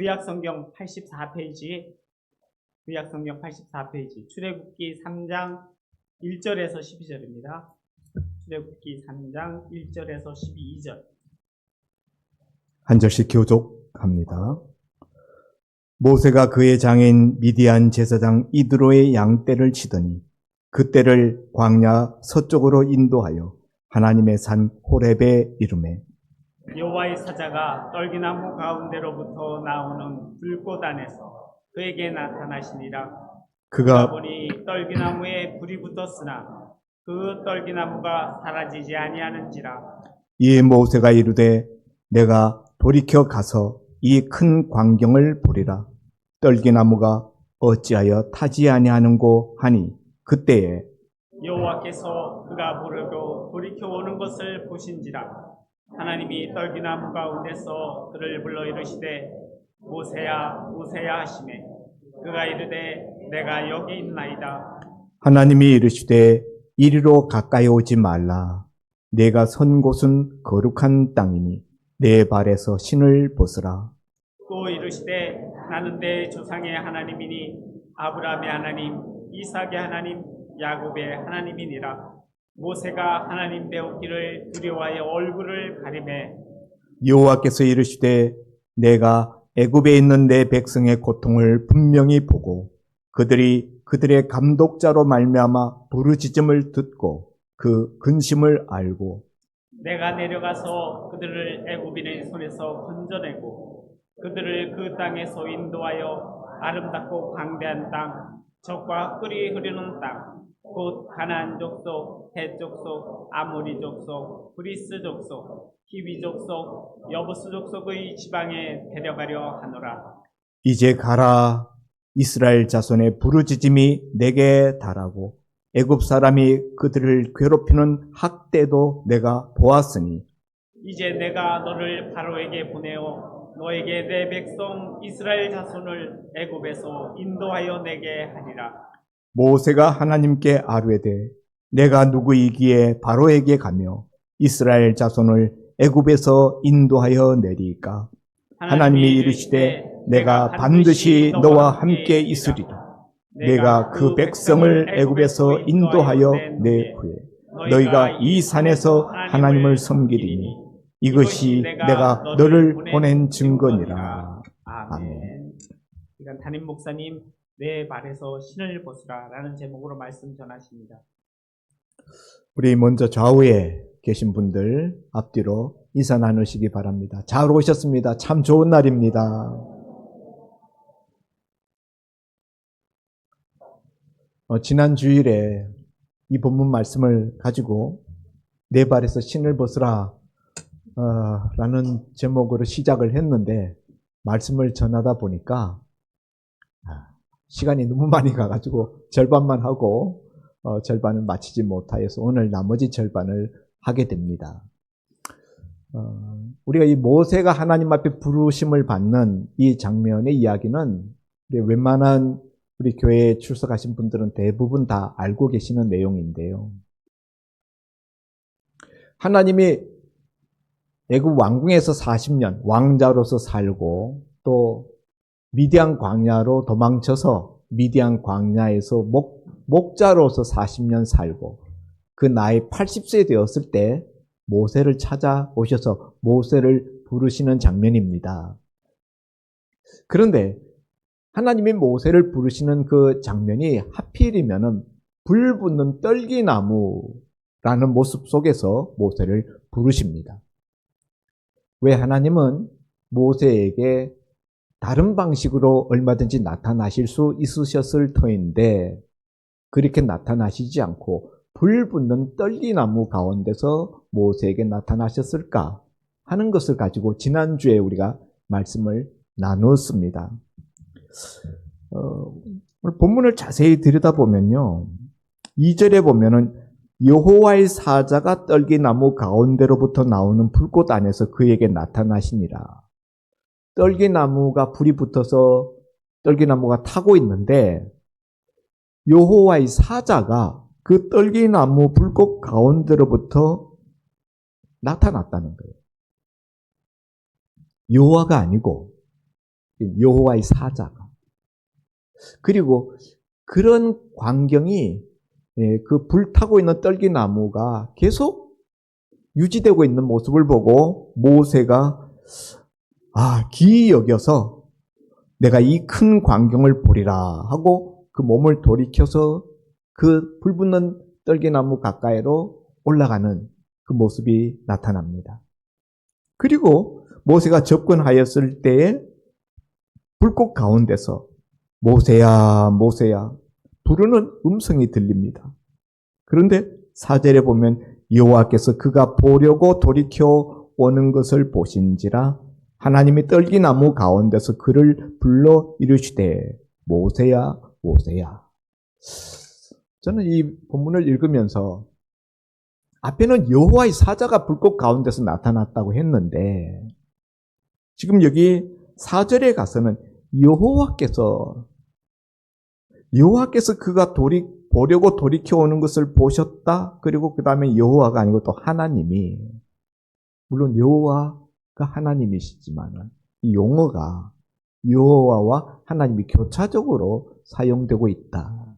구약성경 84페이지, 구약성경 84페이지, 출애굽기 3장 1절에서 12절입니다. 출애굽기 3장 1절에서 12절. 한 절씩 교독합니다. 모세가 그의 장인 미디안 제사장 이드로의 양떼를 치더니 그 떼를 광야 서쪽으로 인도하여 하나님의 산 호렙에 이르매 여호와의 사자가 떨기나무 가운데로부터 나오는 불꽃 안에서 그에게 나타나시니라. 그가 보니 떨기나무에 불이 붙었으나 그 떨기나무가 사라지지 아니하는지라. 이에 모세가 이르되 내가 돌이켜 가서 이 큰 광경을 보리라. 떨기나무가 어찌하여 타지 아니하는고 하니 그때에 여호와께서 그가 부르고 돌이켜 오는 것을 보신지라. 하나님이 떨기나무 가운데서 그를 불러 이르시되 모세야 모세야 하시매 그가 이르되 내가 여기 있나이다. 하나님이 이르시되 이리로 가까이 오지 말라. 내가 선 곳은 거룩한 땅이니 내 발에서 신을 벗으라. 또 이르시되 나는 내 조상의 하나님이니 아브라함의 하나님 이삭의 하나님 야곱의 하나님이니라. 모세가 하나님 배우기를 두려워하여 얼굴을 가리매 여호와께서 이르시되 내가 애굽에 있는 내 백성의 고통을 분명히 보고 그들이 그들의 감독자로 말미암아 부르짖음을 듣고 그 근심을 알고 내가 내려가서 그들을 애굽인의 손에서 건져내고 그들을 그 땅에서 인도하여 아름답고 광대한 땅 젖과 꿀이 흐르는 땅 곧 가나안 족속, 헷 족속, 아모리 족속, 브리스 족속, 히위 족속, 여부스 족속의 지방에 데려가려 하노라. 이제 가라. 이스라엘 자손의 부르짖음이 내게 달하고 애굽 사람이 그들을 괴롭히는 학대도 내가 보았으니 이제 내가 너를 바로에게 보내어 너에게 내 백성 이스라엘 자손을 애굽에서 인도하여 내게 하리라. 모세가 하나님께 아뢰되 내가 누구이기에 바로에게 가며 이스라엘 자손을 애굽에서 인도하여 내리까? 하나님이 이르시되 내가 반드시 너와 함께 있으리라. 내가 그 백성을 애굽에서 인도하여 내 후에 너희가 이 산에서 하나님을 섬기리니 이것이 내가 너를 보낸 증거니라. 아멘. 이건 담임 목사님 내 발에서 신을 벗으라 라는 제목으로 말씀 전하십니다. 우리 먼저 좌우에 계신 분들 앞뒤로 인사 나누시기 바랍니다. 잘 오셨습니다. 참 좋은 날입니다. 지난 주일에 이 본문 말씀을 가지고 내 발에서 신을 벗으라 라는 제목으로 시작을 했는데 말씀을 전하다 보니까 시간이 너무 많이 가가지고 절반만 하고 절반을 마치지 못하여서 오늘 나머지 절반을 하게 됩니다. 우리가 이 모세가 하나님 앞에 부르심을 받는 이 장면의 이야기는 웬만한 우리 교회에 출석하신 분들은 대부분 다 알고 계시는 내용인데요. 하나님이 애굽 왕궁에서 40년 왕자로서 살고 또 미디안 광야로 도망쳐서 미디안 광야에서 목자로서 40년 살고 그 나이 80세 되었을 때 모세를 찾아오셔서 모세를 부르시는 장면입니다. 그런데 하나님이 모세를 부르시는 그 장면이 하필이면 불 붙는 떨기나무라는 모습 속에서 모세를 부르십니다. 왜 하나님은 모세에게 다른 방식으로 얼마든지 나타나실 수 있으셨을 터인데 그렇게 나타나시지 않고 불 붙는 떨기나무 가운데서 모세에게 나타나셨을까 하는 것을 가지고 지난주에 우리가 말씀을 나누었습니다. 오늘 본문을 자세히 들여다보면요. 2절에 보면은 여호와의 사자가 떨기나무 가운데로부터 나오는 불꽃 안에서 그에게 나타나시니라. 떨기나무가 불이 붙어서 떨기나무가 타고 있는데 여호와의 사자가 그 떨기나무 불꽃 가운데로부터 나타났다는 거예요. 여호와가 아니고 여호와의 사자가. 그리고 그런 광경이 그 불타고 있는 떨기나무가 계속 유지되고 있는 모습을 보고 모세가 기이 여겨서 내가 이 큰 광경을 보리라 하고 그 몸을 돌이켜서 그 불붙는 떨기나무 가까이로 올라가는 그 모습이 나타납니다. 그리고 모세가 접근하였을 때에 불꽃 가운데서 모세야 모세야 부르는 음성이 들립니다. 그런데 4절에 보면 여호와께서 그가 보려고 돌이켜 오는 것을 보신지라 하나님이 떨기나무 가운데서 그를 불러 이르시되 모세야 모세야. 저는 이 본문을 읽으면서 앞에는 여호와의 사자가 불꽃 가운데서 나타났다고 했는데 지금 여기 4절에 가서는 여호와께서 그가 보려고 돌이켜 오는 것을 보셨다. 그리고 그 다음에 여호와가 아니고 또 하나님이, 물론 여호와가 하나님이시지만 이 용어가 여호와와 하나님이 교차적으로 사용되고 있다.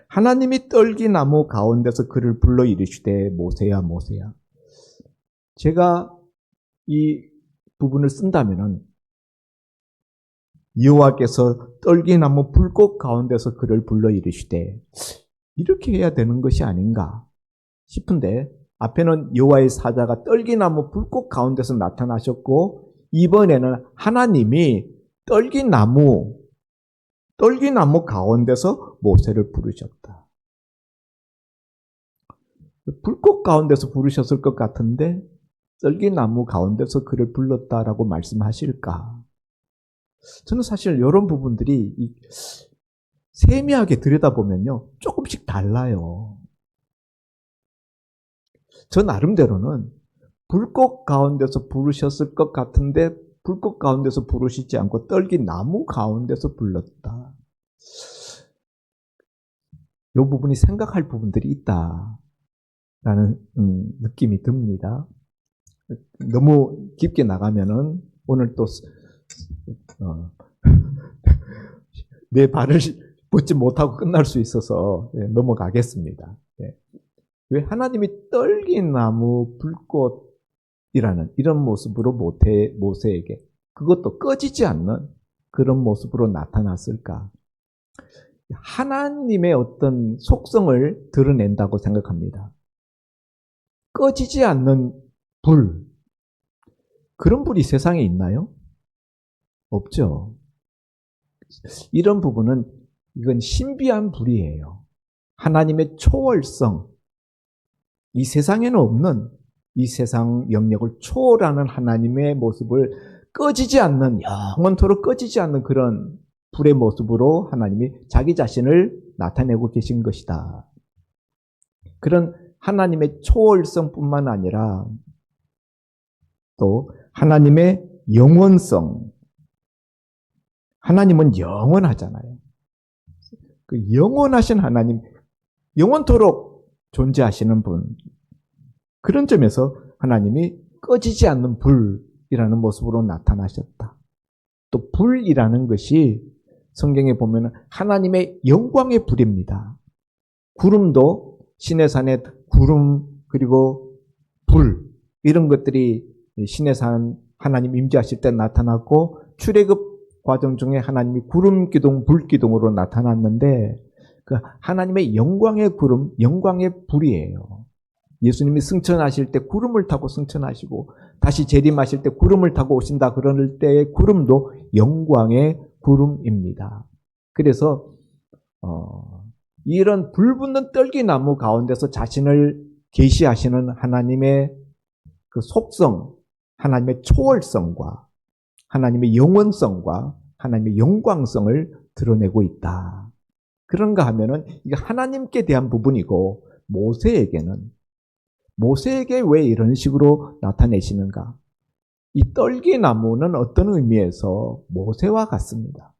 하나님이 떨기나무 가운데서 그를 불러 이르시되 모세야 모세야. 제가 이 부분을 쓴다면은 여호와께서 떨기나무 불꽃 가운데서 그를 불러 이르시되 이렇게 해야 되는 것이 아닌가 싶은데 앞에는 여호와의 사자가 떨기나무 불꽃 가운데서 나타나셨고 이번에는 하나님이 떨기나무 가운데서 모세를 부르셨다. 불꽃 가운데서 부르셨을 것 같은데 떨기나무 가운데서 그를 불렀다라고 말씀하실까? 저는 사실 이런 부분들이 세미하게 들여다보면요 조금씩 달라요. 저 나름대로는 불꽃 가운데서 부르셨을 것 같은데 불꽃 가운데서 부르시지 않고 떨기나무 가운데서 불렀다. 이 부분이 생각할 부분들이 있다라는 느낌이 듭니다. 너무 깊게 나가면은 오늘 또 내 발을 뻗지 못하고 끝날 수 있어서 넘어가겠습니다. 왜 하나님이 떨기나무 불꽃이라는 이런 모습으로 모세에게 그것도 꺼지지 않는 그런 모습으로 나타났을까? 하나님의 어떤 속성을 드러낸다고 생각합니다. 꺼지지 않는 불, 그런 불이 세상에 있나요? 없죠. 이런 부분은 이건 신비한 불이에요. 하나님의 초월성, 이 세상에는 없는 이 세상 영역을 초월하는 하나님의 모습을 꺼지지 않는, 영원토록 꺼지지 않는 그런 불의 모습으로 하나님이 자기 자신을 나타내고 계신 것이다. 그런 하나님의 초월성뿐만 아니라 또 하나님의 영원성, 하나님은 영원하잖아요. 그 영원하신 하나님, 영원토록 존재하시는 분, 그런 점에서 하나님이 꺼지지 않는 불이라는 모습으로 나타나셨다. 또 불이라는 것이 성경에 보면 하나님의 영광의 불입니다. 구름도 시내산의 구름 그리고 불 이런 것들이 시내산 하나님 임재하실 때 나타났고 출애굽 과정 중에 하나님이 구름 기둥, 불 기둥으로 나타났는데 그 하나님의 영광의 구름, 영광의 불이에요. 예수님이 승천하실 때 구름을 타고 승천하시고 다시 재림하실 때 구름을 타고 오신다 그럴 때의 구름도 영광의 구름입니다. 그래서 이런 불붙는 떨기나무 가운데서 자신을 계시하시는 하나님의 그 속성, 하나님의 초월성과 하나님의 영원성과 하나님의 영광성을 드러내고 있다. 그런가 하면은 이게 하나님께 대한 부분이고 모세에게 왜 이런 식으로 나타내시는가? 이 떨기나무는 어떤 의미에서 모세와 같습니다.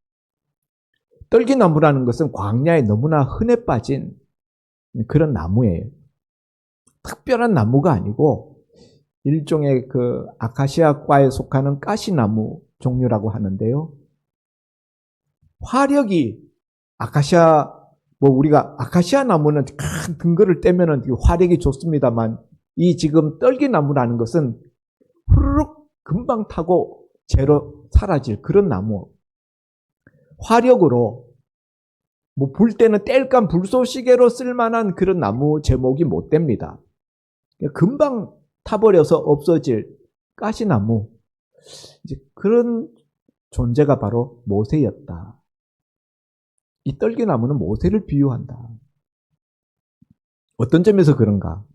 떨기나무라는 것은 광야에 너무나 흔해 빠진 그런 나무예요. 특별한 나무가 아니고 일종의 그 아카시아과에 속하는 가시나무 종류라고 하는데요. 화력이 아카시아, 우리가 아카시아 나무는 큰 근거를 떼면은 화력이 좋습니다만, 이 지금 떨기나무라는 것은 후루룩 금방 타고 재로 사라질 그런 나무. 화력으로 불 때는 땔감 불쏘시개로 쓸만한 그런 나무 제목이 못 됩니다. 금방 타버려서 없어질 가시나무. 이제 그런 존재가 바로 모세였다. 이 떨기나무는 모세를 비유한다. 어떤 점에서 그런가?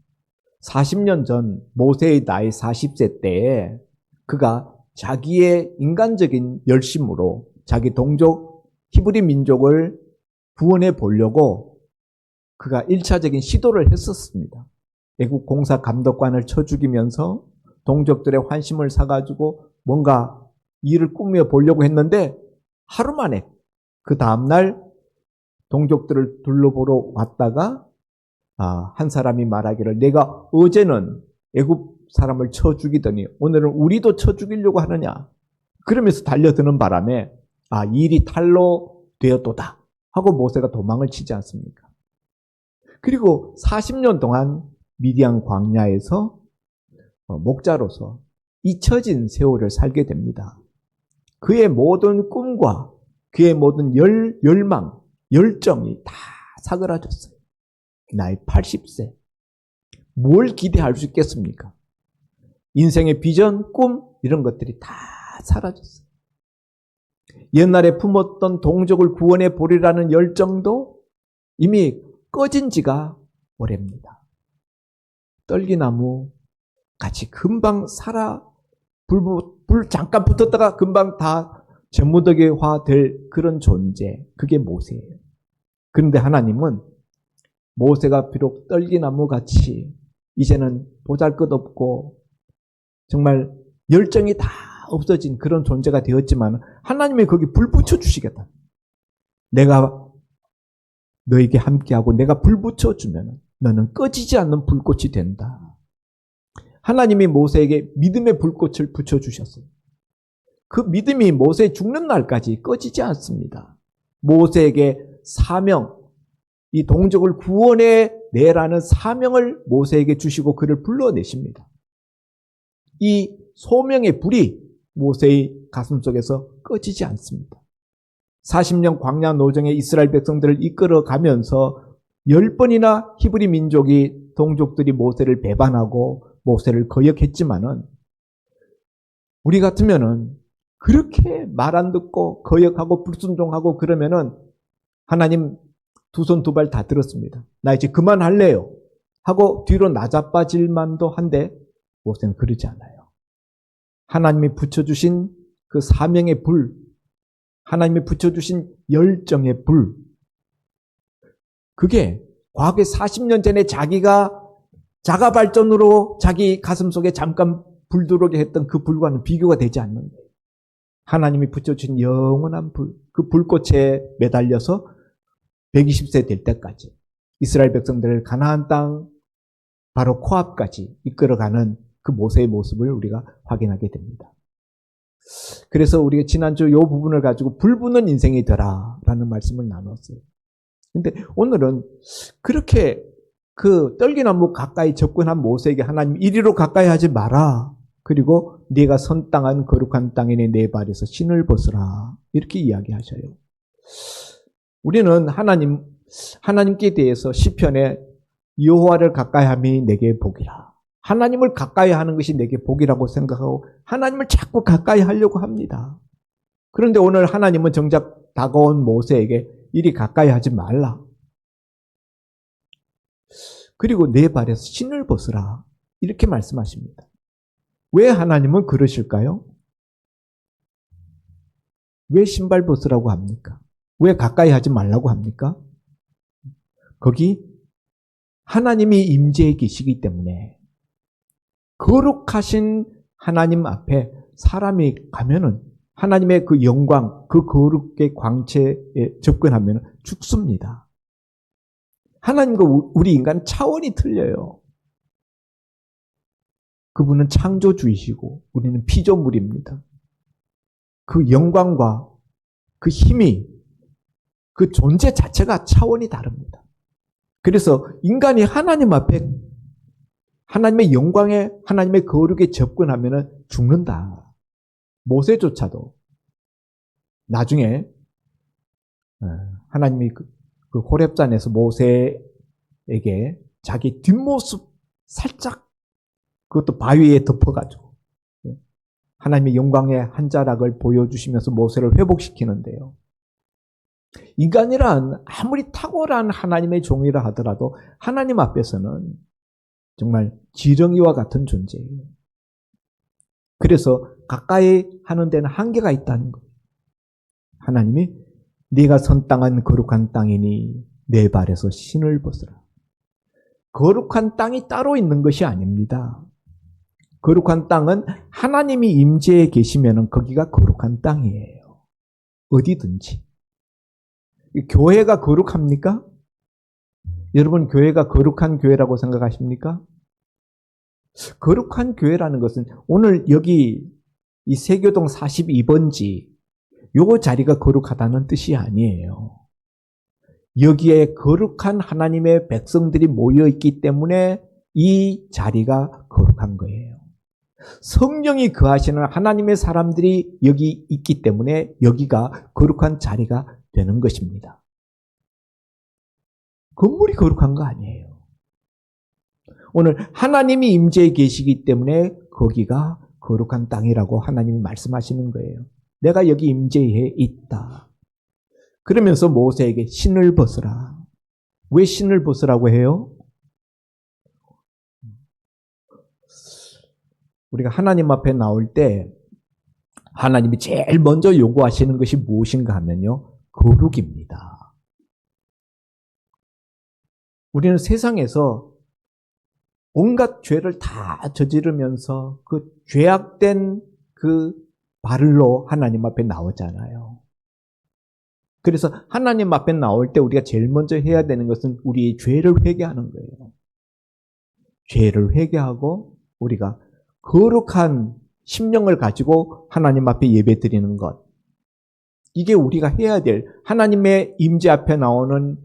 40년 전 모세의 나이 40세 때에 그가 자기의 인간적인 열심으로 자기 동족 히브리 민족을 구원해 보려고 그가 1차적인 시도를 했었습니다. 애국 공사 감독관을 쳐 죽이면서 동족들의 환심을 사가지고 뭔가 일을 꾸며 보려고 했는데 하루 만에 그 다음날 동족들을 둘러보러 왔다가 한 사람이 말하기를 내가 어제는 애국 사람을 쳐 죽이더니 오늘은 우리도 쳐 죽이려고 하느냐. 그러면서 달려드는 바람에 일이 탈로 되었도다 하고 모세가 도망을 치지 않습니까? 그리고 40년 동안 미디안 광야에서 목자로서 잊혀진 세월을 살게 됩니다. 그의 모든 꿈과 그의 모든 열망, 열정이 다 사그라졌어요. 나이 80세. 뭘 기대할 수 있겠습니까? 인생의 비전, 꿈 이런 것들이 다 사라졌어요. 옛날에 품었던 동족을 구원해 보리라는 열정도 이미 꺼진 지가 오래입니다. 떨기나무 같이 금방 불 잠깐 붙었다가 금방 다 재무더기화 될 그런 존재, 그게 모세예요. 그런데 하나님은 모세가 비록 떨기나무 같이 이제는 보잘것없고 정말 열정이 다 없어진 그런 존재가 되었지만 하나님이 거기 불 붙여주시겠다. 내가 너에게 함께하고 내가 불 붙여주면 너는 꺼지지 않는 불꽃이 된다. 하나님이 모세에게 믿음의 불꽃을 붙여주셨어요. 그 믿음이 모세 죽는 날까지 꺼지지 않습니다. 모세에게 사명, 이 동족을 구원해 내라는 사명을 모세에게 주시고 그를 불러내십니다. 이 소명의 불이 모세의 가슴속에서 꺼지지 않습니다. 40년 광야 노정의 이스라엘 백성들을 이끌어가면서 10번이나 히브리 민족이 동족들이 모세를 배반하고 모세를 거역했지만은 우리 같으면은 그렇게 말 안 듣고 거역하고 불순종하고 그러면은 하나님 두 손 두 발 다 들었습니다. 나 이제 그만할래요 하고 뒤로 나자빠질 만도 한데 모세는 그러지 않아요. 하나님이 붙여주신 그 사명의 불, 하나님이 붙여주신 열정의 불, 그게 과거에 40년 전에 자기가 자가발전으로 자기 가슴속에 잠깐 불 들어오게 했던 그 불과는 비교가 되지 않는 거예요. 하나님이 붙여주신 영원한 불, 그 불꽃에 매달려서 120세 될 때까지 이스라엘 백성들을 가나안 땅 바로 코앞까지 이끌어가는 그 모세의 모습을 우리가 확인하게 됩니다. 그래서 우리가 지난주 이 부분을 가지고 불붙는 인생이 되라라는 말씀을 나눴어요. 근데 오늘은 그렇게 그 떨기나무 가까이 접근한 모세에게 하나님 이리로 가까이 하지 마라. 그리고 네가 선 땅은 거룩한 땅이니 내 발에서 신을 벗으라. 이렇게 이야기하셔요. 우리는 하나님께 대해서 시편에 여호와를 가까이함이 내게 복이라. 하나님을 가까이 하는 것이 내게 복이라고 생각하고 하나님을 자꾸 가까이 하려고 합니다. 그런데 오늘 하나님은 정작 다가온 모세에게 이리 가까이 하지 말라. 그리고 내 발에서 신을 벗으라. 이렇게 말씀하십니다. 왜 하나님은 그러실까요? 왜 신발 벗으라고 합니까? 왜 가까이 하지 말라고 합니까? 거기 하나님이 임재해 계시기 때문에 거룩하신 하나님 앞에 사람이 가면은 하나님의 그 영광, 그 거룩의 광채에 접근하면 죽습니다. 하나님과 우리 인간 차원이 틀려요. 그분은 창조주이시고 우리는 피조물입니다. 그 영광과 그 힘이 그 존재 자체가 차원이 다릅니다. 그래서 인간이 하나님 앞에 하나님의 영광에 하나님의 거룩에 접근하면 죽는다. 모세조차도 나중에 하나님이 그 호렙산에서 모세에게 자기 뒷모습 살짝 그것도 바위에 덮어가지고 하나님의 영광의 한 자락을 보여주시면서 모세를 회복시키는데요. 인간이란 아무리 탁월한 하나님의 종이라 하더라도 하나님 앞에서는 정말 지렁이와 같은 존재예요. 그래서 가까이 하는 데는 한계가 있다는 거예요. 하나님이 네가 선 땅은 거룩한 땅이니 내 발에서 신을 벗으라. 거룩한 땅이 따로 있는 것이 아닙니다. 거룩한 땅은 하나님이 임재해 계시면 거기가 거룩한 땅이에요. 어디든지. 교회가 거룩합니까? 여러분 교회가 거룩한 교회라고 생각하십니까? 거룩한 교회라는 것은 오늘 여기 이 세교동 42번지 요 자리가 거룩하다는 뜻이 아니에요. 여기에 거룩한 하나님의 백성들이 모여 있기 때문에 이 자리가 거룩한 거예요. 성령이 거하시는 하나님의 사람들이 여기 있기 때문에 여기가 거룩한 자리가 되는 것입니다. 건물이 거룩한 거 아니에요. 오늘 하나님이 임재해 계시기 때문에 거기가 거룩한 땅이라고 하나님이 말씀하시는 거예요. 내가 여기 임재해 있다. 그러면서 모세에게 신을 벗으라. 왜 신을 벗으라고 해요? 우리가 하나님 앞에 나올 때 하나님이 제일 먼저 요구하시는 것이 무엇인가 하면요. 거룩입니다. 우리는 세상에서 온갖 죄를 다 저지르면서 그 죄악된 그 발로 하나님 앞에 나오잖아요. 그래서 하나님 앞에 나올 때 우리가 제일 먼저 해야 되는 것은 우리의 죄를 회개하는 거예요. 죄를 회개하고 우리가 거룩한 심령을 가지고 하나님 앞에 예배 드리는 것. 이게 우리가 해야 될 하나님의 임재 앞에 나오는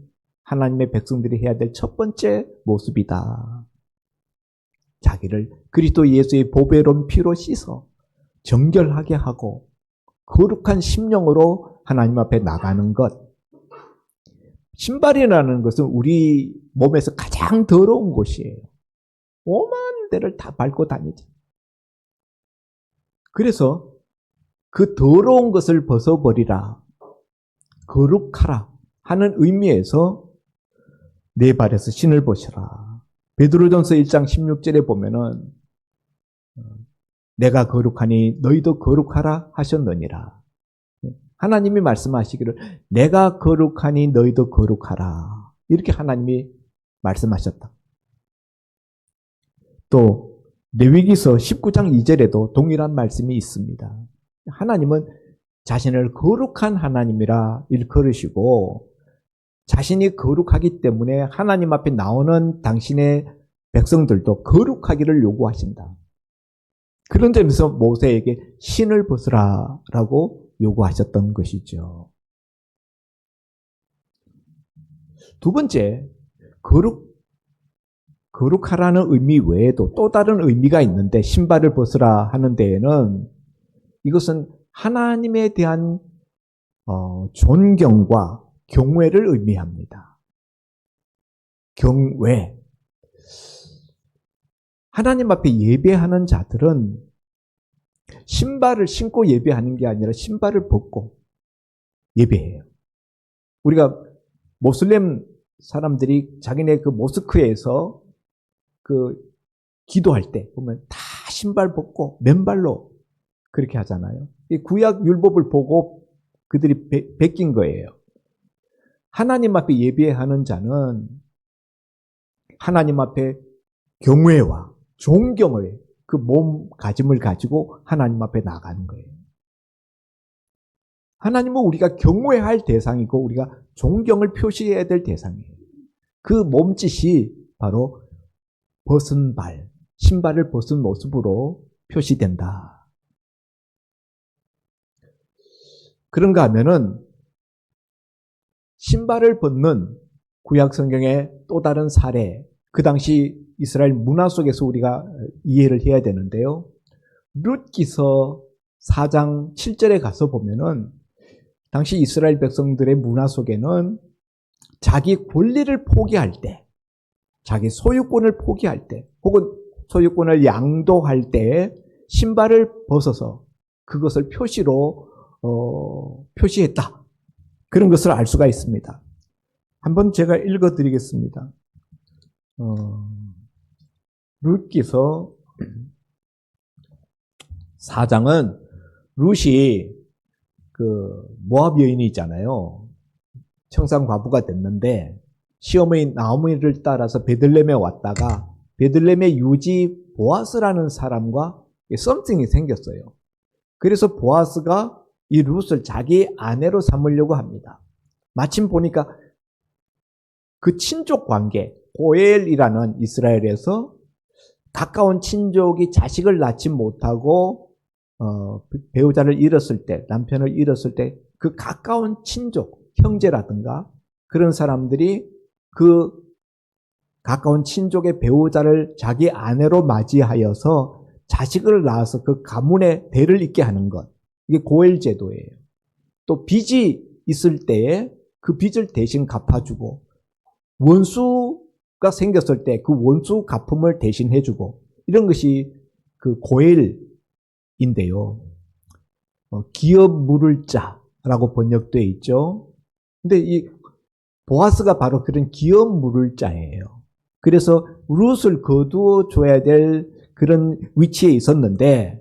하나님의 백성들이 해야 될 첫 번째 모습이다. 자기를 그리스도 예수의 보배로운 피로 씻어 정결하게 하고 거룩한 심령으로 하나님 앞에 나가는 것. 신발이라는 것은 우리 몸에서 가장 더러운 곳이에요. 오만 데를 다 밟고 다니지. 그래서 그 더러운 것을 벗어버리라, 거룩하라 하는 의미에서 내 발에서 신을 벗으라. 베드로전서 1장 16절에 보면은 내가 거룩하니 너희도 거룩하라 하셨느니라. 하나님이 말씀하시기를 내가 거룩하니 너희도 거룩하라. 이렇게 하나님이 말씀하셨다. 또 레위기서 19장 2절에도 동일한 말씀이 있습니다. 하나님은 자신을 거룩한 하나님이라 일컬으시고 자신이 거룩하기 때문에 하나님 앞에 나오는 당신의 백성들도 거룩하기를 요구하신다. 그런 점에서 모세에게 신을 벗으라라고 요구하셨던 것이죠. 두 번째, 거룩하라는 의미 외에도 또 다른 의미가 있는데 신발을 벗으라 하는 데에는 이것은 하나님에 대한 존경과 경외를 의미합니다. 경외. 하나님 앞에 예배하는 자들은 신발을 신고 예배하는 게 아니라 신발을 벗고 예배해요. 우리가 모슬렘 사람들이 자기네 그 모스크에서 그 기도할 때 보면 다 신발 벗고 맨발로 그렇게 하잖아요. 이 구약 율법을 보고 그들이 베낀 거예요. 하나님 앞에 예배하는 자는 하나님 앞에 경외와 존경을 그 몸가짐을 가지고 하나님 앞에 나가는 거예요. 하나님은 우리가 경외할 대상이고 우리가 존경을 표시해야 될 대상이에요. 그 몸짓이 바로 벗은 발, 신발을 벗은 모습으로 표시된다. 그런가 하면은 신발을 벗는 구약 성경의 또 다른 사례, 그 당시 이스라엘 문화 속에서 우리가 이해를 해야 되는데요. 룻기서 4장 7절에 가서 보면은 당시 이스라엘 백성들의 문화 속에는 자기 권리를 포기할 때, 자기 소유권을 포기할 때, 혹은 소유권을 양도할 때 신발을 벗어서 그것을 표시했다. 그런 것을 알 수가 있습니다. 한번 제가 읽어드리겠습니다. 룻기서 4장은 룻이 그 모압 여인이 있잖아요. 청산과부가 됐는데 시어머니 나오미를 따라서 베들레헴에 왔다가 베들레헴의 유지 보아스라는 사람과 썸씽이 생겼어요. 그래서 보아스가 이 룻을 자기 아내로 삼으려고 합니다. 마침 보니까 그 친족 관계, 고엘이라는 이스라엘에서 가까운 친족이 자식을 낳지 못하고 배우자를 잃었을 때, 남편을 잃었을 때 그 가까운 친족, 형제라든가 그런 사람들이 그 가까운 친족의 배우자를 자기 아내로 맞이하여서 자식을 낳아서 그 가문의 대를 잇게 하는 것. 이게 고엘 제도예요. 또 빚이 있을 때에 그 빚을 대신 갚아주고 원수가 생겼을 때 그 원수 갚음을 대신 해주고 이런 것이 그 고엘인데요. 기업 물을 자라고 번역되어 있죠. 근데 이 보아스가 바로 그런 기업 물을 자예요. 그래서 룻을 거두어 줘야 될 그런 위치에 있었는데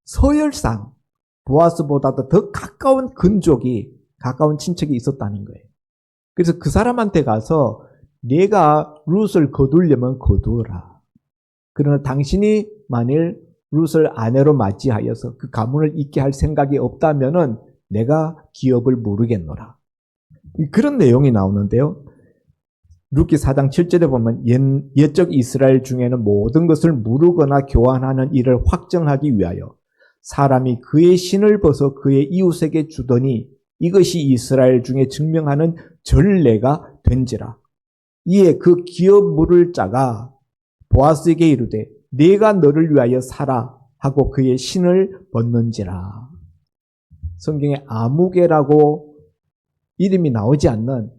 서열상 보아스보다도 더 가까운 근족이, 가까운 친척이 있었다는 거예요. 그래서 그 사람한테 가서 내가 룻을 거두려면 거두어라. 그러나 당신이 만일 룻을 아내로 맞이하여서 그 가문을 잇게 할 생각이 없다면은 내가 기업을 모르겠노라. 그런 내용이 나오는데요. 룻기 4장 7절에 보면 옛적 이스라엘 중에는 모든 것을 무르거나 교환하는 일을 확정하기 위하여 사람이 그의 신을 벗어 그의 이웃에게 주더니 이것이 이스라엘 중에 증명하는 전례가 된지라. 이에 그 기업 물을 자가 보아스에게 이르되 네가 너를 위하여 사라 하고 그의 신을 벗는지라. 성경에 아무개라고 이름이 나오지 않는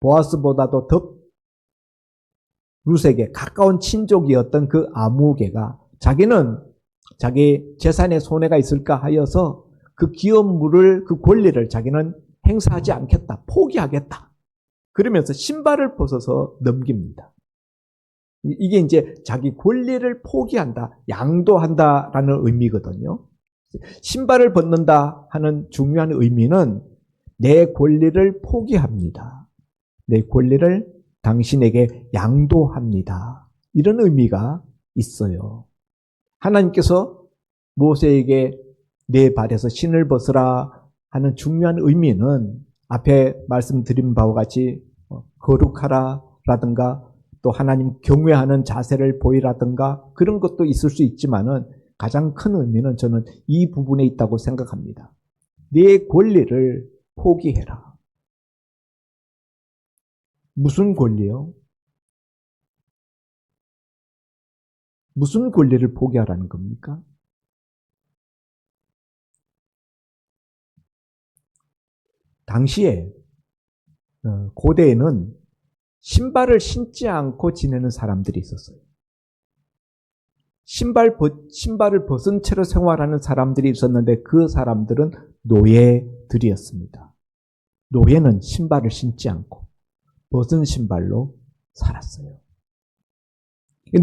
보아스보다도 더 룻에게 가까운 친족이었던 그 아무개가 자기는 자기 재산에 손해가 있을까 하여서 그 기업물을, 그 권리를 자기는 행사하지 않겠다, 포기하겠다. 그러면서 신발을 벗어서 넘깁니다. 이게 이제 자기 권리를 포기한다, 양도한다라는 의미거든요. 신발을 벗는다 하는 중요한 의미는 내 권리를 포기합니다. 내 권리를 당신에게 양도합니다. 이런 의미가 있어요. 하나님께서 모세에게 내 발에서 신을 벗으라 하는 중요한 의미는 앞에 말씀드린 바와 같이 거룩하라 라든가 또 하나님 경외하는 자세를 보이라든가 그런 것도 있을 수 있지만은 가장 큰 의미는 저는 이 부분에 있다고 생각합니다. 내 권리를 포기해라. 무슨 권리요? 무슨 권리를 포기하라는 겁니까? 당시에 고대에는 신발을 신지 않고 지내는 사람들이 있었어요. 신발을 벗은 채로 생활하는 사람들이 있었는데 그 사람들은 노예들이었습니다. 노예는 신발을 신지 않고 벗은 신발로 살았어요.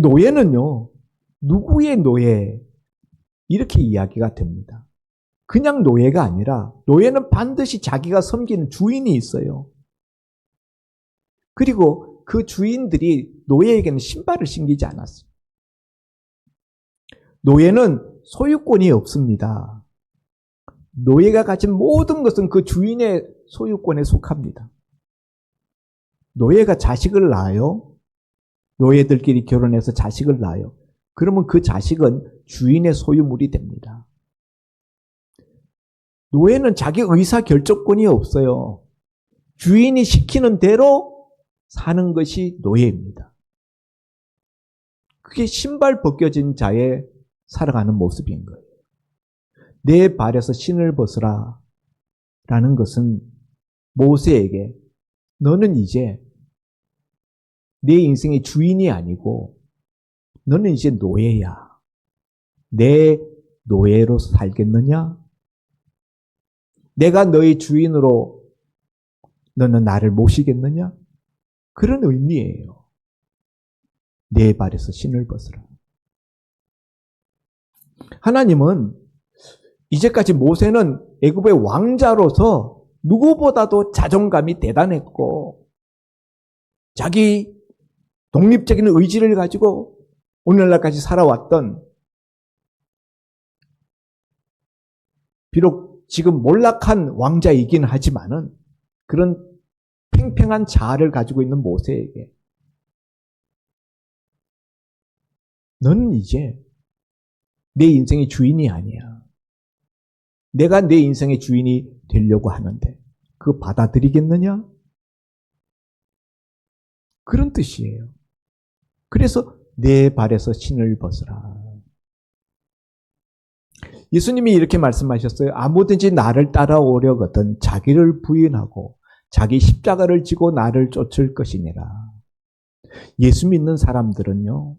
노예는요, 누구의 노예? 이렇게 이야기가 됩니다. 그냥 노예가 아니라 노예는 반드시 자기가 섬기는 주인이 있어요. 그리고 그 주인들이 노예에게는 신발을 신기지 않았어요. 노예는 소유권이 없습니다. 노예가 가진 모든 것은 그 주인의 소유권에 속합니다. 노예가 자식을 낳아요. 노예들끼리 결혼해서 자식을 낳아요. 그러면 그 자식은 주인의 소유물이 됩니다. 노예는 자기 의사 결정권이 없어요. 주인이 시키는 대로 사는 것이 노예입니다. 그게 신발 벗겨진 자의 살아가는 모습인 거예요. 내 발에서 신을 벗으라 라는 것은 모세에게 너는 이제 내 인생의 주인이 아니고 너는 이제 노예야. 내 노예로 살겠느냐? 내가 너의 주인으로 너는 나를 모시겠느냐? 그런 의미예요. 내 발에서 신을 벗으라. 하나님은 이제까지 모세는 애굽의 왕자로서 누구보다도 자존감이 대단했고 자기 독립적인 의지를 가지고 오늘날까지 살아왔던, 비록 지금 몰락한 왕자이긴 하지만은 그런 팽팽한 자아를 가지고 있는 모세에게 너는 이제 내 인생의 주인이 아니야. 내가 내 인생의 주인이 되려고 하는데 그거 받아들이겠느냐? 그런 뜻이에요. 그래서 내 발에서 신을 벗으라. 예수님이 이렇게 말씀하셨어요. 아무든지 나를 따라오려거든 자기를 부인하고 자기 십자가를 지고 나를 쫓을 것이니라. 예수 믿는 사람들은요,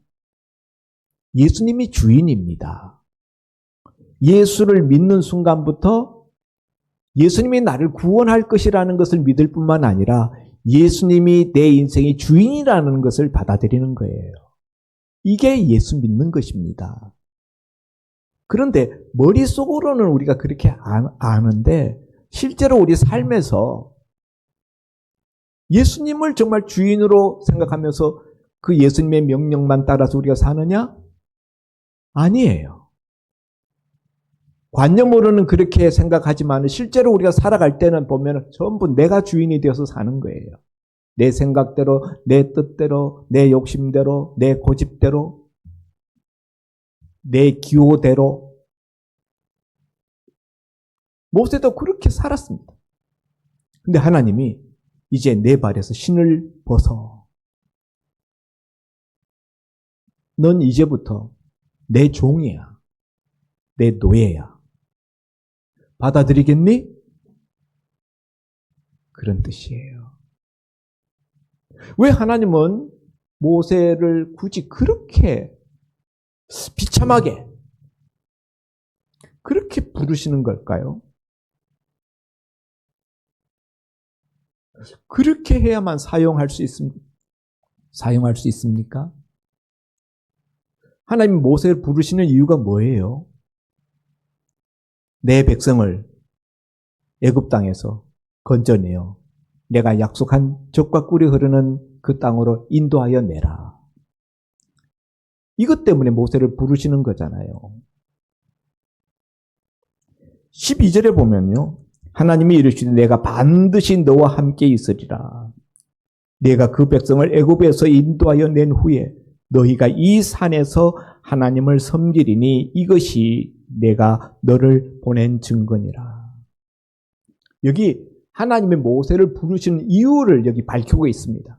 예수님이 주인입니다. 예수를 믿는 순간부터 예수님이 나를 구원할 것이라는 것을 믿을 뿐만 아니라 예수님이 내 인생의 주인이라는 것을 받아들이는 거예요. 이게 예수 믿는 것입니다. 그런데 머릿속으로는 우리가 그렇게 아는데 실제로 우리 삶에서 예수님을 정말 주인으로 생각하면서 그 예수님의 명령만 따라서 우리가 사느냐? 아니에요. 관념으로는 그렇게 생각하지만 실제로 우리가 살아갈 때는 보면 전부 내가 주인이 되어서 사는 거예요. 내 생각대로, 내 뜻대로, 내 욕심대로, 내 고집대로, 내 기호대로. 모세도 그렇게 살았습니다. 근데 하나님이 이제 내 발에서 신을 벗어. 넌 이제부터 내 종이야. 내 노예야. 받아들이겠니? 그런 뜻이에요. 왜 하나님은 모세를 굳이 그렇게 비참하게 그렇게 부르시는 걸까요? 그렇게 해야만 사용할 수 있습니까? 하나님 모세를 부르시는 이유가 뭐예요? 내 백성을 애굽 땅에서 건져내어 내가 약속한 젖과 꿀이 흐르는 그 땅으로 인도하여 내라. 이것 때문에 모세를 부르시는 거잖아요. 12절에 보면요. 하나님이 이르시되 내가 반드시 너와 함께 있으리라. 내가 그 백성을 애굽에서 인도하여 낸 후에 너희가 이 산에서 하나님을 섬기리니 이것이 내가 너를 보낸 증거니라. 여기 하나님의 모세를 부르시는 이유를 여기 밝히고 있습니다.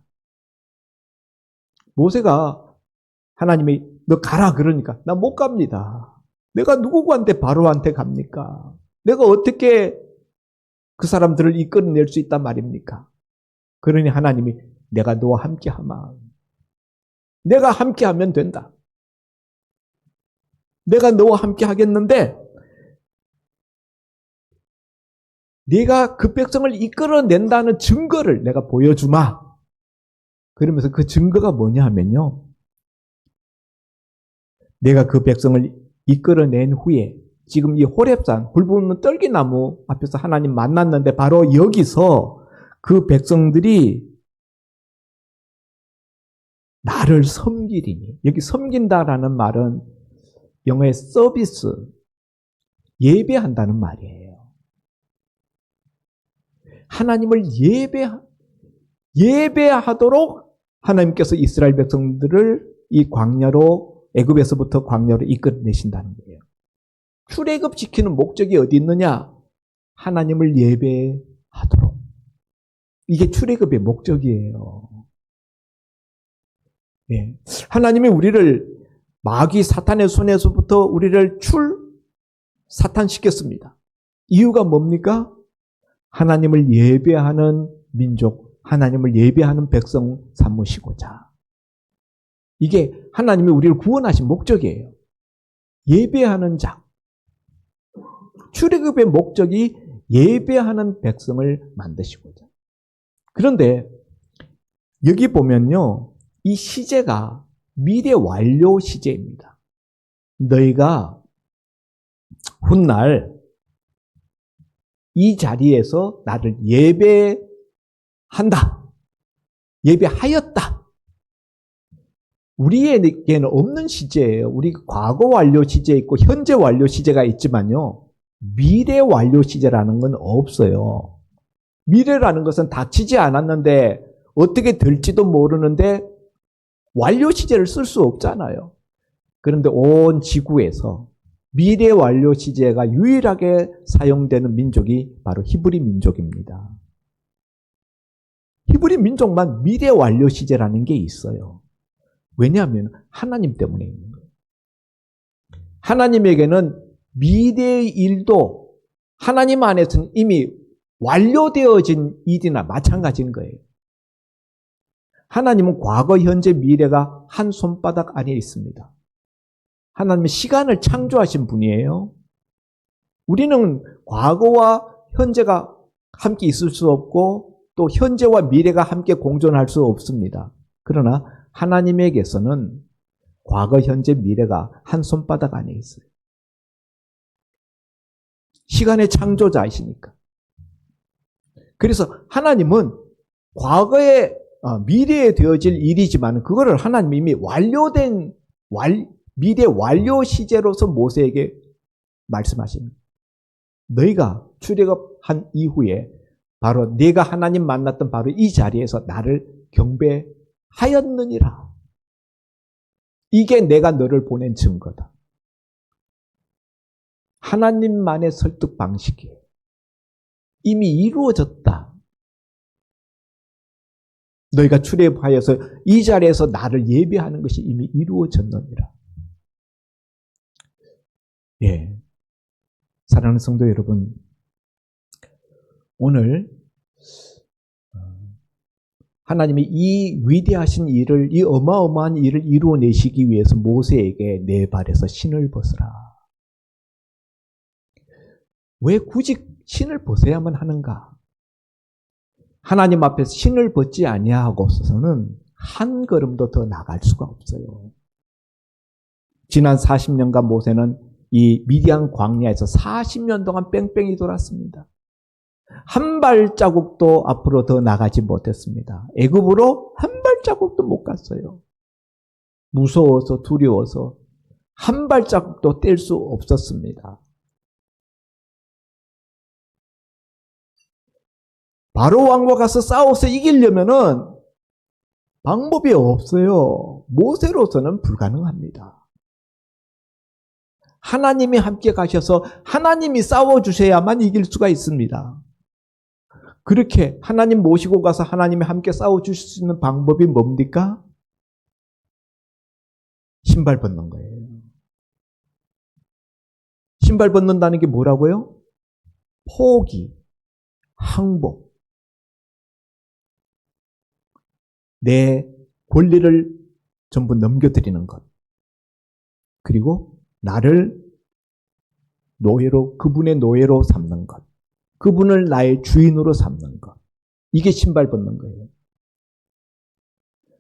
모세가 하나님이 너 가라 그러니까 나 못 갑니다. 내가 누구한테 바로한테 갑니까? 내가 어떻게 그 사람들을 이끌어낼 수 있단 말입니까? 그러니 하나님이 내가 너와 함께하마. 내가 함께하면 된다. 내가 너와 함께 하겠는데 네가 그 백성을 이끌어낸다는 증거를 내가 보여주마. 그러면서 그 증거가 뭐냐 하면요. 내가 그 백성을 이끌어낸 후에 지금 이 호렙산 굴 떨기나무 앞에서 하나님 만났는데 바로 여기서 그 백성들이 나를 섬기리니, 여기 섬긴다라는 말은 영어의 서비스, 예배한다는 말이에요. 하나님을 예배하도록 하나님께서 이스라엘 백성들을 이 광야로, 애굽에서부터 광야로 이끌어내신다는 거예요. 출애굽시키는 목적이 어디 있느냐? 하나님을 예배하도록. 이게 출애굽의 목적이에요. 예. 하나님이 우리를 마귀 사탄의 손에서부터 우리를 사탄시켰습니다. 이유가 뭡니까? 하나님을 예배하는 민족, 하나님을 예배하는 백성 삼으시고자. 이게 하나님이 우리를 구원하신 목적이에요. 예배하는 자. 출애굽의 목적이 예배하는 백성을 만드시고자. 그런데 여기 보면요. 이 시제가 미래 완료 시제입니다. 너희가 훗날 이 자리에서 나를 예배한다. 예배하였다. 우리에게는 없는 시제예요. 우리 과거 완료 시제 있고 현재 완료 시제가 있지만요. 미래 완료 시제라는 건 없어요. 미래라는 것은 닥치지 않았는데 어떻게 될지도 모르는데 완료 시제를 쓸 수 없잖아요. 그런데 온 지구에서 미래 완료 시제가 유일하게 사용되는 민족이 바로 히브리 민족입니다. 히브리 민족만 미래 완료 시제라는 게 있어요. 왜냐하면 하나님 때문에 있는 거예요. 하나님에게는 미래의 일도 하나님 안에서는 이미 완료되어진 일이나 마찬가지인 거예요. 하나님은 과거, 현재, 미래가 한 손바닥 안에 있습니다. 하나님은 시간을 창조하신 분이에요. 우리는 과거와 현재가 함께 있을 수 없고 또 현재와 미래가 함께 공존할 수 없습니다. 그러나 하나님에게서는 과거, 현재, 미래가 한 손바닥 안에 있어요. 시간의 창조자이시니까. 그래서 하나님은 과거에 미래에 되어질 일이지만 그거를 하나님이 이미 완료된 미래 완료 시제로서 모세에게 말씀하십니다. 너희가 출애굽한 이후에 바로 네가 하나님 만났던 바로 이 자리에서 나를 경배하였느니라. 이게 내가 너를 보낸 증거다. 하나님만의 설득 방식이에요. 이미 이루어졌다. 너희가 출애굽하여서 이 자리에서 나를 예배하는 것이 이미 이루어졌느니라. 예, 사랑하는 성도 여러분, 오늘 하나님이 이 위대하신 일을, 이 어마어마한 일을 이루어내시기 위해서 모세에게 네 발에서 신을 벗으라. 왜 굳이 신을 벗어야만 하는가? 하나님 앞에서 신을 벗지 아니하고서는 한 걸음도 더 나갈 수가 없어요. 지난 40년간 모세는 이 미디안 광야에서 40년 동안 뺑뺑이 돌았습니다. 한 발자국도 앞으로 더 나가지 못했습니다. 애굽으로 한 발자국도 못 갔어요. 무서워서 두려워서 한 발자국도 뗄 수 없었습니다. 바로 왕과 가서 싸워서 이기려면은 방법이 없어요. 모세로서는 불가능합니다. 하나님이 함께 가셔서 하나님이 싸워주셔야만 이길 수가 있습니다. 그렇게 하나님 모시고 가서 하나님이 함께 싸워주실 수 있는 방법이 뭡니까? 신발 벗는 거예요. 신발 벗는다는 게 뭐라고요? 포기, 항복. 내 권리를 전부 넘겨드리는 것. 그리고 나를 노예로, 그분의 노예로 삼는 것. 그분을 나의 주인으로 삼는 것. 이게 신발 벗는 거예요.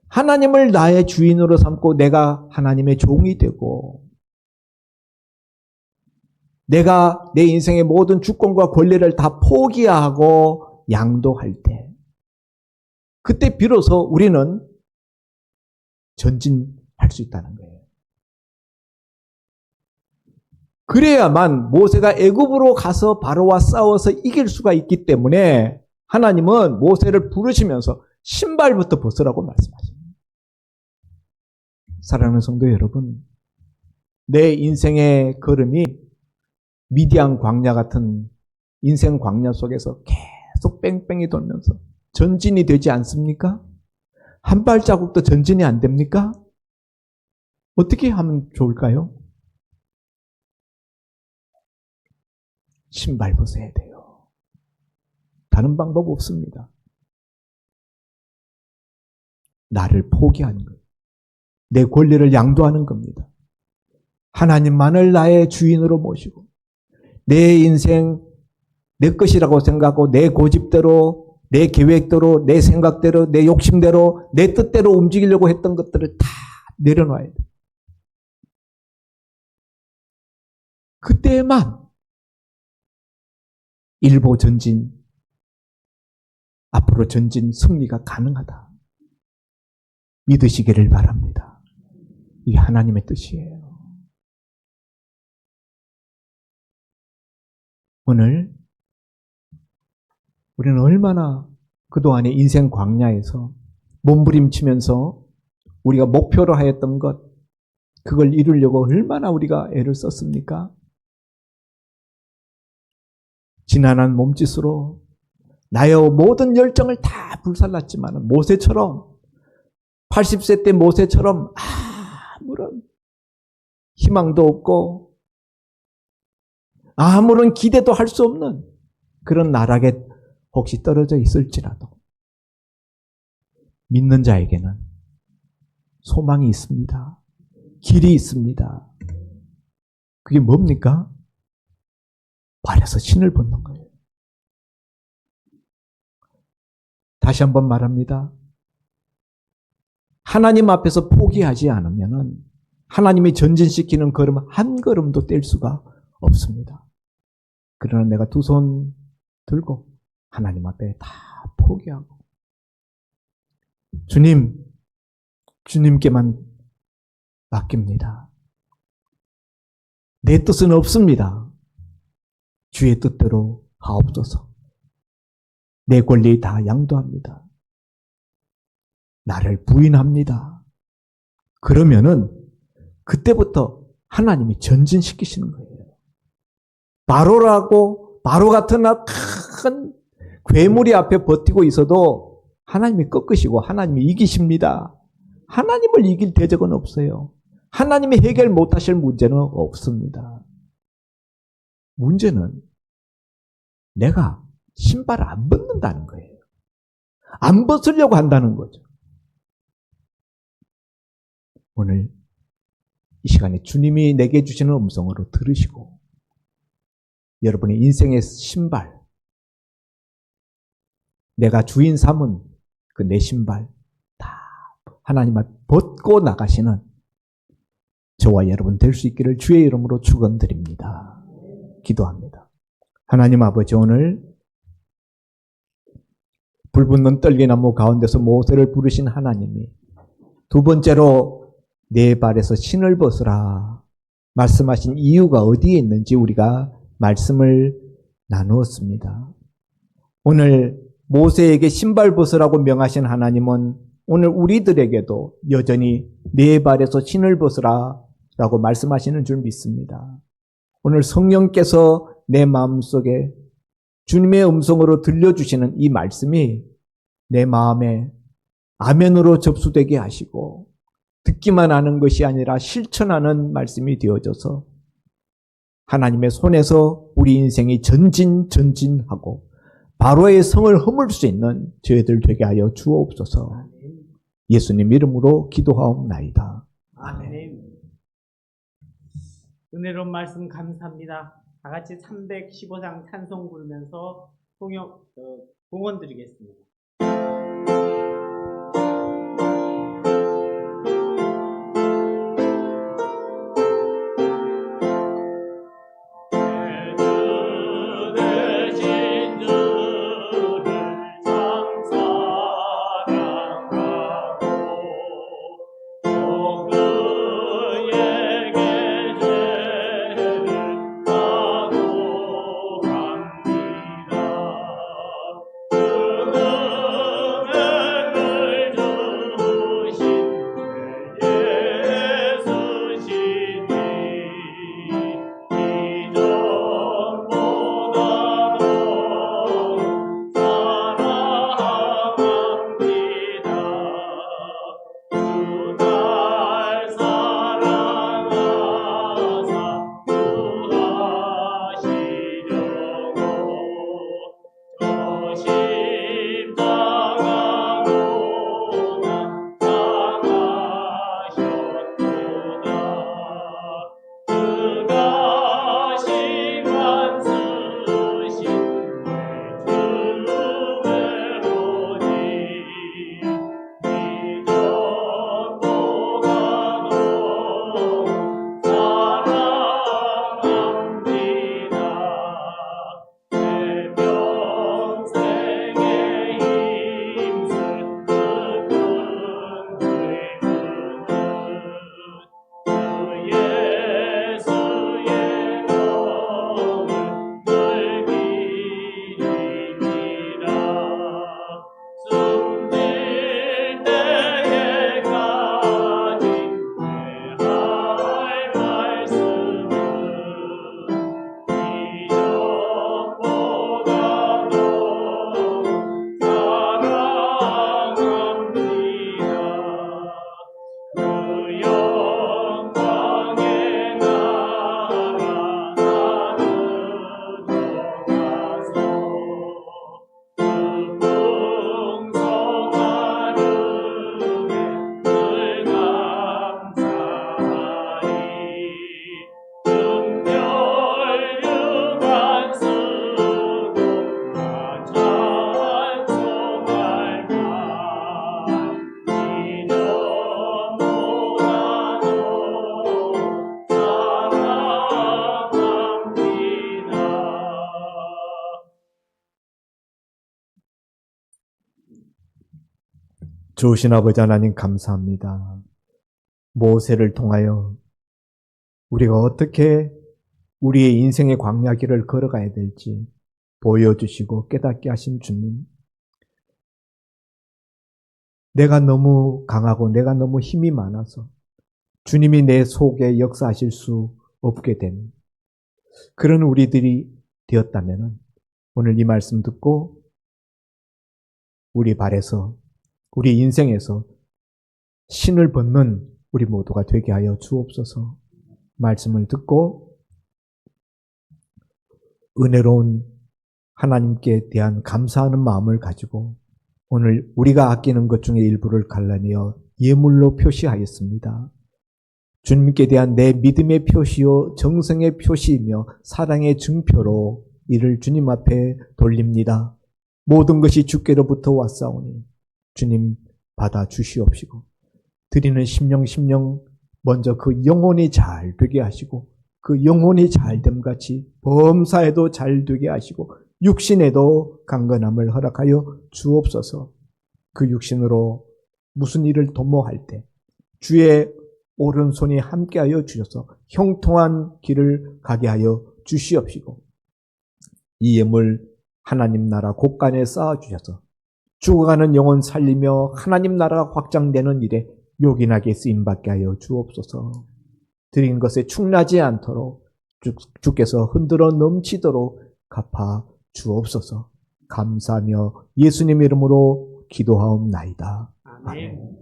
하나님을 나의 주인으로 삼고 내가 하나님의 종이 되고 내가 내 인생의 모든 주권과 권리를 다 포기하고 양도할 때 그때 비로소 우리는 전진할 수 있다는 거예요. 그래야만 모세가 애굽으로 가서 바로와 싸워서 이길 수가 있기 때문에 하나님은 모세를 부르시면서 신발부터 벗으라고 말씀하십니다. 사랑하는 성도 여러분, 내 인생의 걸음이 미디안 광야 같은 인생 광야 속에서 계속 뺑뺑이 돌면서 전진이 되지 않습니까? 한 발자국도 전진이 안 됩니까? 어떻게 하면 좋을까요? 신발 벗어야 돼요. 다른 방법 없습니다. 나를 포기하는 거예요. 내 권리를 양도하는 겁니다. 하나님만을 나의 주인으로 모시고 내 인생 내 것이라고 생각하고 내 고집대로 내 계획대로 내 생각대로 내 욕심대로 내 뜻대로 움직이려고 했던 것들을 다 내려놔야 돼요. 그때만 일보 전진, 앞으로 전진 승리가 가능하다. 믿으시기를 바랍니다. 이게 하나님의 뜻이에요. 오늘 우리는 얼마나 그동안의 인생 광야에서 몸부림치면서 우리가 목표로 하였던 것, 그걸 이루려고 얼마나 우리가 애를 썼습니까? 지난한 몸짓으로 나의 모든 열정을 다 불살랐지만 모세처럼 80세 때 모세처럼 아무런 희망도 없고 아무런 기대도 할 수 없는 그런 나락에 혹시 떨어져 있을지라도 믿는 자에게는 소망이 있습니다. 길이 있습니다. 그게 뭡니까? 발에서 신을 벗는 거예요. 다시 한번 말합니다. 하나님 앞에서 포기하지 않으면 하나님이 전진시키는 걸음 한 걸음도 뗄 수가 없습니다. 그러나 내가 두 손 들고 하나님 앞에 다 포기하고 주님께만 맡깁니다. 내 뜻은 없습니다. 주의 뜻대로 하옵소서. 내 권리 다 양도합니다. 나를 부인합니다. 그러면은 그때부터 하나님이 전진시키시는 거예요. 바로 같은 큰 괴물이 앞에 버티고 있어도 하나님이 꺾으시고 하나님이 이기십니다. 하나님을 이길 대적은 없어요. 하나님이 해결 못하실 문제는 없습니다. 문제는 내가 신발을 안 벗는다는 거예요. 안 벗으려고 한다는 거죠. 오늘 이 시간에 주님이 내게 주시는 음성으로 들으시고 여러분의 인생의 신발, 내가 주인 삼은 그 내 신발 다 하나님 앞 벗고 나가시는 저와 여러분 될 수 있기를 주의 이름으로 축원드립니다. 기도합니다. 하나님 아버지, 오늘 불붙는 떨기나무 가운데서 모세를 부르신 하나님이 두 번째로 내 발에서 신을 벗으라 말씀하신 이유가 어디에 있는지 우리가 말씀을 나누었습니다. 오늘 모세에게 신발 벗으라고 명하신 하나님은 오늘 우리들에게도 여전히 내 발에서 신을 벗으라 라고 말씀하시는 줄 믿습니다. 오늘 성령께서 내 마음속에 주님의 음성으로 들려주시는 이 말씀이 내 마음에 아멘으로 접수되게 하시고 듣기만 하는 것이 아니라 실천하는 말씀이 되어져서 하나님의 손에서 우리 인생이 전진하고 바로의 성을 허물 수 있는 저희들 되게 하여 주옵소서. 예수님 이름으로 기도하옵나이다. 아멘. 은혜로운 말씀 감사합니다. 다 같이 315장 찬송 부르면서 봉헌 드리겠습니다. 그 좋으신 아버지 하나님 감사합니다. 모세를 통하여 우리가 어떻게 우리의 인생의 광야길을 걸어가야 될지 보여주시고 깨닫게 하신 주님. 내가 너무 강하고 내가 너무 힘이 많아서 주님이 내 속에 역사하실 수 없게 된 그런 우리들이 되었다면 오늘 이 말씀 듣고 우리 발에서 우리 인생에서 신을 벗는 우리 모두가 되게 하여 주옵소서. 말씀을 듣고 은혜로운 하나님께 대한 감사하는 마음을 가지고 오늘 우리가 아끼는 것 중에 일부를 갈라내어 예물로 표시하였습니다. 주님께 대한 내 믿음의 표시요 정성의 표시이며 사랑의 증표로 이를 주님 앞에 돌립니다. 모든 것이 주께로부터 왔사오니 주님 받아 주시옵시고 드리는 심령 먼저 그 영혼이 잘 되게 하시고 그 영혼이 잘됨 같이 범사에도 잘 되게 하시고 육신에도 강건함을 허락하여 주옵소서. 그 육신으로 무슨 일을 도모할 때 주의 오른손이 함께하여 주셔서 형통한 길을 가게 하여 주시옵시고 이 예물 하나님 나라 곳간에 쌓아주셔서 죽어가는 영혼 살리며 하나님 나라가 확장되는 일에 요긴하게 쓰임받게 하여 주옵소서. 드린 것에 충나지 않도록 주께서 흔들어 넘치도록 갚아 주옵소서. 감사하며 예수님 이름으로 기도하옵나이다. 아멘.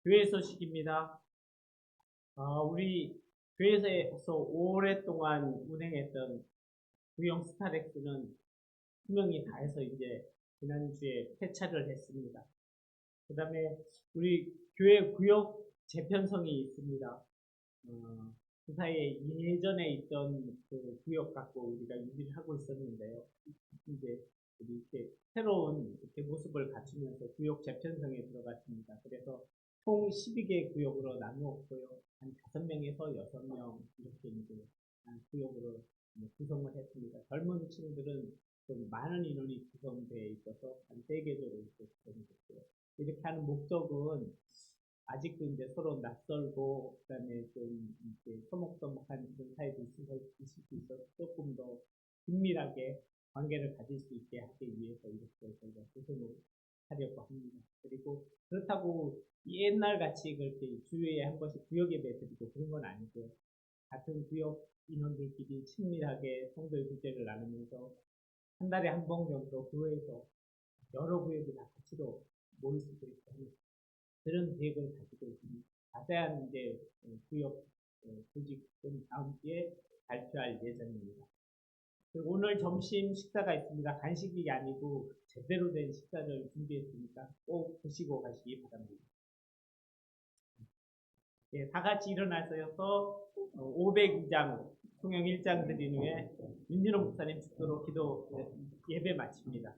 교회 소식입니다. 우리 교회에서 오랫동안 운행했던 구형 스타렉스는 수명이 다해서 이제 지난주에 폐차를 했습니다. 그 다음에 우리 교회 구역 재편성이 있습니다. 그 사이에 예전에 있던 그 구역 갖고 우리가 유지를 하고 있었는데요. 이제 이렇게 새로운 이렇게 모습을 갖추면서 구역 재편성에 들어갔습니다. 그래서 총 12개 구역으로 나누었고요. 한 5명에서 6명 이렇게 이제 구역으로 구성을 했습니다. 젊은 층들은 좀 많은 인원이 구성되어 있어서 한 3개조로 이렇게 구성됐고요. 이렇게 하는 목적은 아직도 이제 서로 낯설고 그다음에 좀 이제 서먹서먹한 그런 사이도 있을 수 있어서 조금 더 긴밀하게 관계를 가질 수 있게 하기 위해서 이렇게 저희가 구성을 하려고 합니다. 그리고 그렇다고 옛날 같이 그렇게 주에 한 번씩 구역 예배 드리고 그런 건 아니고요. 같은 구역 인원들끼리 친밀하게 성도의 교제를 나누면서 한 달에 한 번 정도 교회에서 여러 구역이 다 같이로 모일 수도 있고 하는 그런 계획을 가지고 있습니다. 자세한 이제 구역 조직은 다음 주에 발표할 예정입니다. 그리고 오늘 점심 식사가 있습니다. 간식이 아니고 제대로 된 식사를 준비했으니까 꼭 드시고 가시기 바랍니다. 예, 다 같이 일어나셔서 502장 통영 1장 드린 후에 윤진호 목사님 축도로 기도 예배 마칩니다.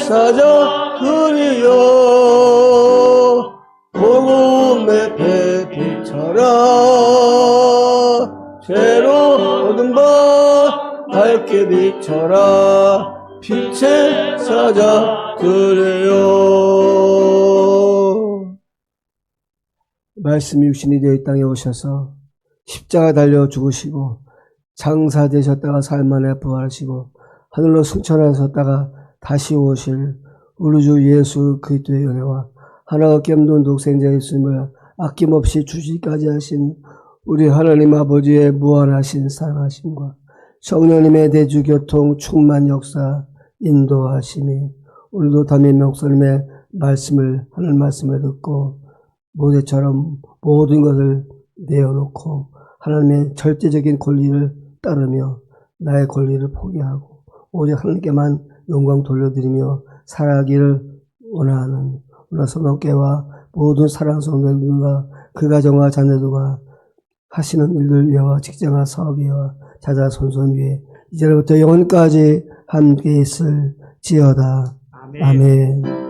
사자 그리여 복음의 배빛처럼 죄로 얻은 바 밝게 비춰라 빛의 사자 그리여. 말씀이 육신이 되어 이 땅에 오셔서 십자가 달려 죽으시고 장사되셨다가 사흘 만에 부활하시고 하늘로 승천하셨다가 다시 오실 우리 주 예수 그리스도의 은혜와 하나 없게 없는 독생자 예수님을 아낌없이 주시기까지 하신 우리 하나님 아버지의 무한하신 사랑하심과 성령님의 대주교통 충만 역사 인도하심이 오늘도 담임 목사님의 말씀을 하늘 말씀을 듣고 모세처럼 모든 것을 내어놓고 하나님의 절대적인 권리를 따르며 나의 권리를 포기하고 오직 하나님께만 영광 돌려드리며 살아가기를 원하는 오늘 성도교회와 모든 사랑하는 성도들과 그 가정과 자녀들과 하시는 일들 위와 직장과 사업 위와 자자 손손 위에 이제부터 영원까지 함께 있을지어다. 아멘. 아멘.